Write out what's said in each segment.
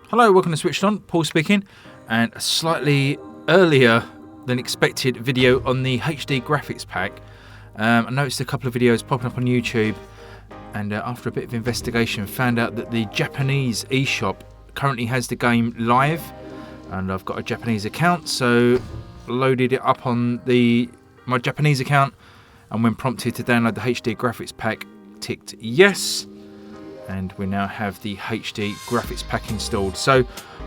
Hello, welcome to SwitchedOn. Paul speaking, and a slightly earlier than expected video on the HD graphics pack. I noticed a couple of videos popping up on YouTube, and after a bit of investigation found out that the Japanese eShop currently has the game live, and I've got a Japanese account, so loaded it up on my Japanese account, and when prompted to download the HD graphics pack, ticked yes. And we now have the HD graphics pack installed. So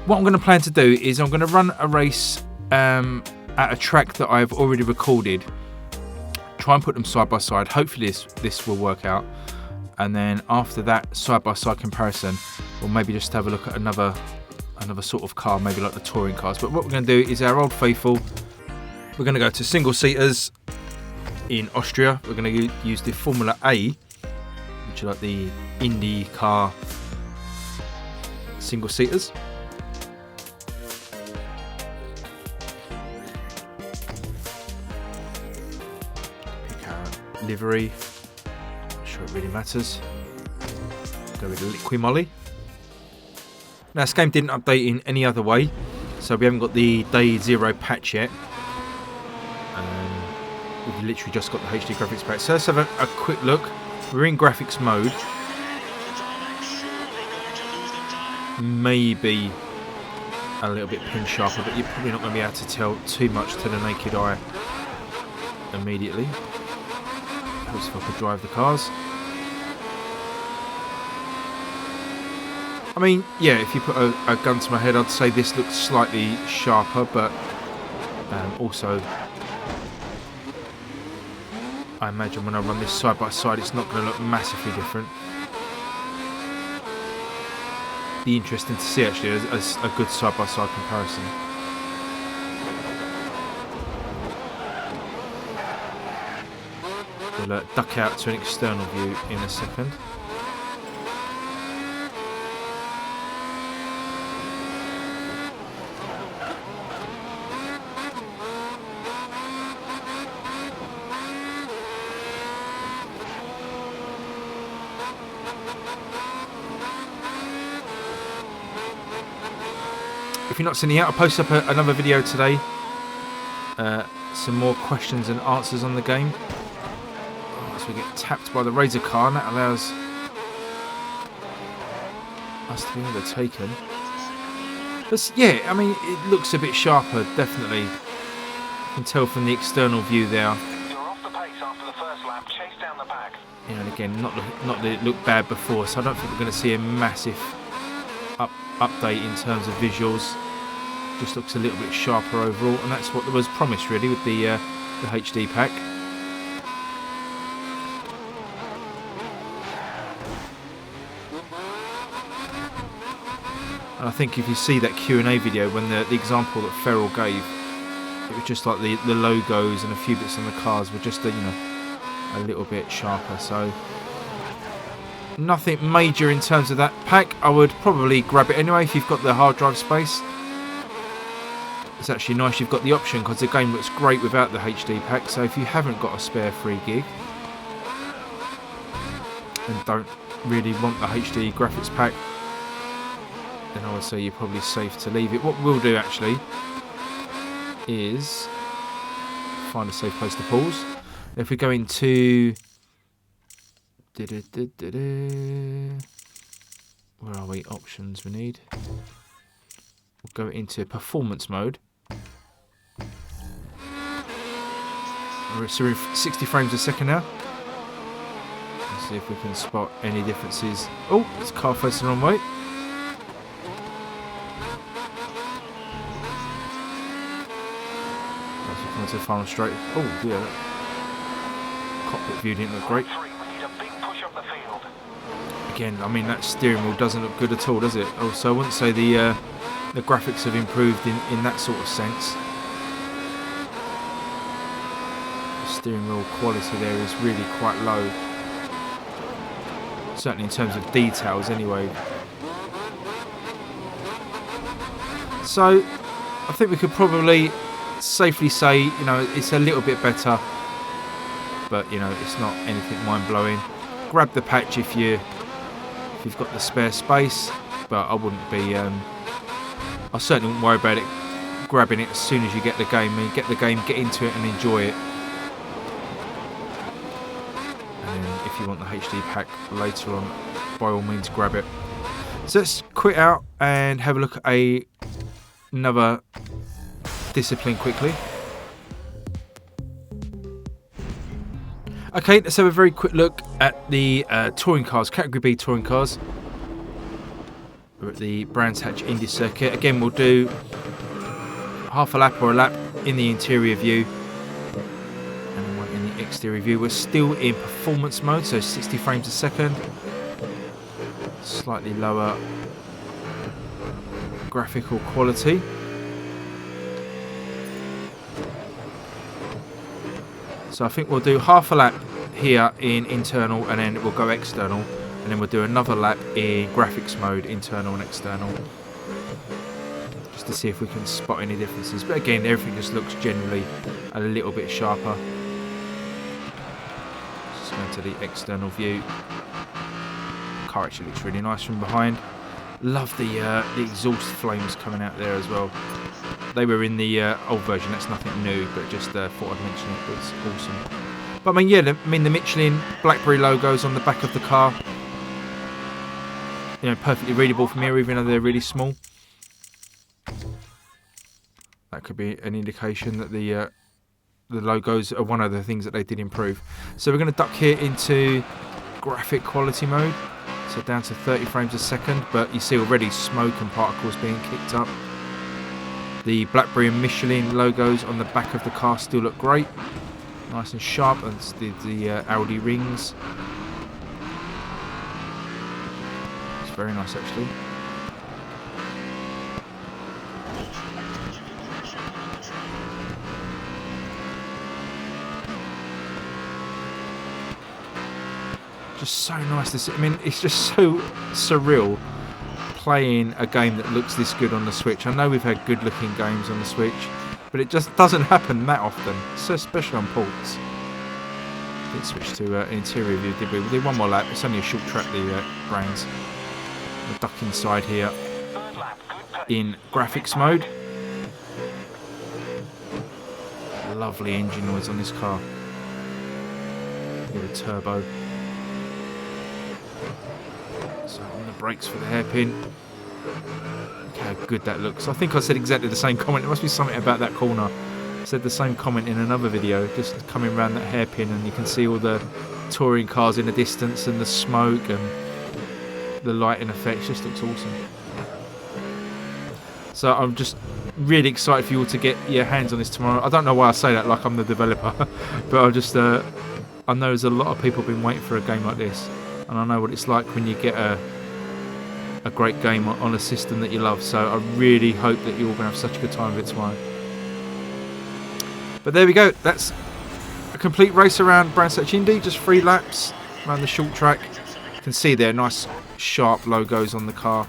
what I'm going to plan to do is I'm going to run a race at a track that I've already recorded. Try and put them side by side. Hopefully this will work out. And then after that side by side comparison, we'll maybe just have a look at another sort of car, maybe like the touring cars. But what we're going to do is our old faithful. We're going to go to single seaters in Austria. We're going to use the Formula A, which are like the Indy car single seaters. Pick our livery. Not sure it really matters. Go with the Liquimolly. Now this game didn't update in any other way, so we haven't got the day 0 patch yet. We've literally just got the HD graphics pack. So let's have a quick look. We're in graphics mode. Maybe a little bit pin sharper, but you're probably not going to be able to tell too much to the naked eye immediately. Let's see if I can drive the cars. I mean, yeah, if you put a gun to my head, I'd say this looks slightly sharper, but also I imagine when I run this side by side, it's not going to look massively different. Be interesting to see actually as a good side by side comparison. We'll duck out to an external view in a second. If you're not seen it yet, I'll post up another video today. Some more questions and answers on the game. As we get tapped by the Razor car, and that allows us to be overtaken. But yeah, I mean, it looks a bit sharper, definitely. You can tell from the external view there. You're off the pace after the first lap. Chase down the pack. Yeah, and again, not that it looked bad before, so I don't think we're going to see a massive update in terms of visuals. Just looks a little bit sharper overall, and that's what was promised really with the HD pack. And I think if you see that Q&A video when the example that Ferrell gave, it was just like the logos and a few bits on the cars were just a little bit sharper. So nothing major in terms of that pack. I would probably grab it anyway if you've got the hard drive space. It's actually nice you've got the option because the game looks great without the HD pack. So if you haven't got a spare 3 gig and don't really want the HD graphics pack, then I would say you're probably safe to leave it. What we'll do actually is find a safe place to pause. If we go into where are we? Options we need. We'll go into performance mode. So we're 60 frames a second now. Let's see if we can spot any differences. Oh, it's car facing the wrong way. As we come to the final straight. Oh, yeah. Cockpit view didn't look great. Again, I mean, that steering wheel doesn't look good at all, does it? Also, I wouldn't say the graphics have improved in that sort of sense. The steering wheel quality there is really quite low. Certainly in terms of details anyway. So, I think we could probably safely say, you know, it's a little bit better. But, you know, it's not anything mind-blowing. Grab the patch if you've got the spare space. but I wouldn't be. I certainly wouldn't worry about it. Grabbing it as soon as you get the game, and get into it, and enjoy it. And then if you want the HD pack later on, by all means, grab it. So let's quit out and have a look at another discipline quickly. Okay, let's have a very quick look at the touring cars, Category B touring cars. We're at the Brands Hatch Indy circuit. Again, we'll do half a lap or a lap in the interior view and one in the exterior view. We're still in performance mode, so 60 frames a second. Slightly lower graphical quality. So I think we'll do half a lap here in internal, and then we'll go external, and then we'll do another lap in graphics mode, internal and external, just to see if we can spot any differences. But again, everything just looks generally a little bit sharper. Just going to the external view. The car actually looks really nice from behind. Love the exhaust flames coming out there as well. They were in the old version, that's nothing new, but just thought I'd mention it. It's awesome. But I mean, yeah, the Michelin BlackBerry logos on the back of the car, you know, perfectly readable from here, even though they're really small. That could be an indication that the logos are one of the things that they did improve. So we're going to duck here into graphic quality mode, so down to 30 frames a second, but you see already smoke and particles being kicked up. The BlackBerry and Michelin logos on the back of the car still look great, nice and sharp, and the Audi rings. It's very nice actually. Just so nice to see. I mean, it's just so surreal playing a game that looks this good on the Switch. I know we've had good looking games on the Switch, but it just doesn't happen that often. It's so special on ports. Didn't switch to interior view, did we? We'll do one more lap. It's only a short track, the Brands. We'll duck inside here in graphics mode. Lovely engine noise on this car. Hear a turbo. So on the brakes for the hairpin. Look how good that looks. I think I said exactly the same comment. There must be something about that corner. I said the same comment in another video, just coming around that hairpin, and you can see all the touring cars in the distance and the smoke and the lighting effects. Just looks awesome. So I'm just really excited for you all to get your hands on this tomorrow. I don't know why I say that like I'm the developer, but I just I know there's a lot of people been waiting for a game like this. And I know what it's like when you get a great game on a system that you love. So I really hope that you're all going to have such a good time with it tomorrow. But there we go. That's a complete race around Brands Hatch Indy. Just 3 laps around the short track. You can see there nice sharp logos on the car.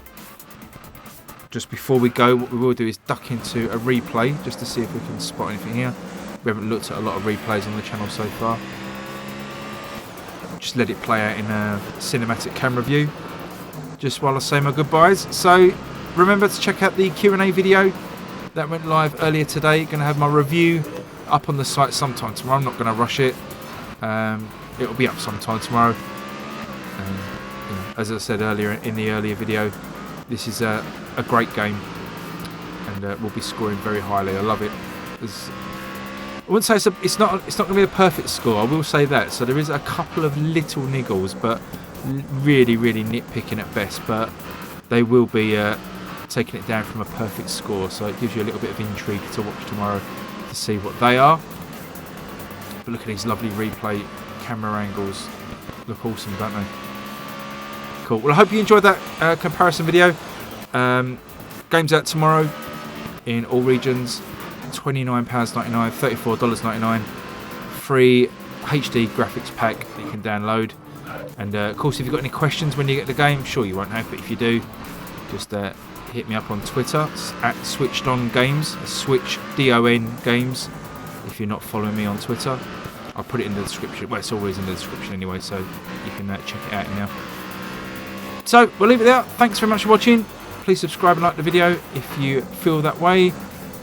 Just before we go, what we will do is duck into a replay just to see if we can spot anything here. We haven't looked at a lot of replays on the channel so far. Just let it play out in a cinematic camera view just while I say my goodbyes. So remember to check out the Q&A video that went live earlier today. Going to have my review up on the site sometime tomorrow. I'm not going to rush it. It'll be up sometime tomorrow. You know, as I said earlier in the earlier video, this is a great game, and we'll be scoring very highly. I love it. I wouldn't say it's not going to be a perfect score, I will say that. So there is a couple of little niggles, but really nitpicking at best. But they will be taking it down from a perfect score, so it gives you a little bit of intrigue to watch tomorrow to see what they are. But look at these lovely replay camera angles. Look awesome, don't they? Cool. Well, I hope you enjoyed that comparison video. Game's out tomorrow in all regions. £29.99, $34.99, free HD graphics pack that you can download. And of course, if you've got any questions when you get the game, I'm sure you won't have, but if you do, just hit me up on Twitter. It's at SwitchedOn Games, SwitchedOn Games. If you're not following me on Twitter, I'll put it in the description. Well, it's always in the description anyway, so you can check it out now. So we'll leave it there. Thanks very much for watching. Please subscribe and like the video if you feel that way.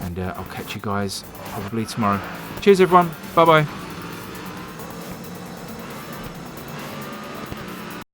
And I'll catch you guys probably tomorrow. Cheers everyone. Bye bye.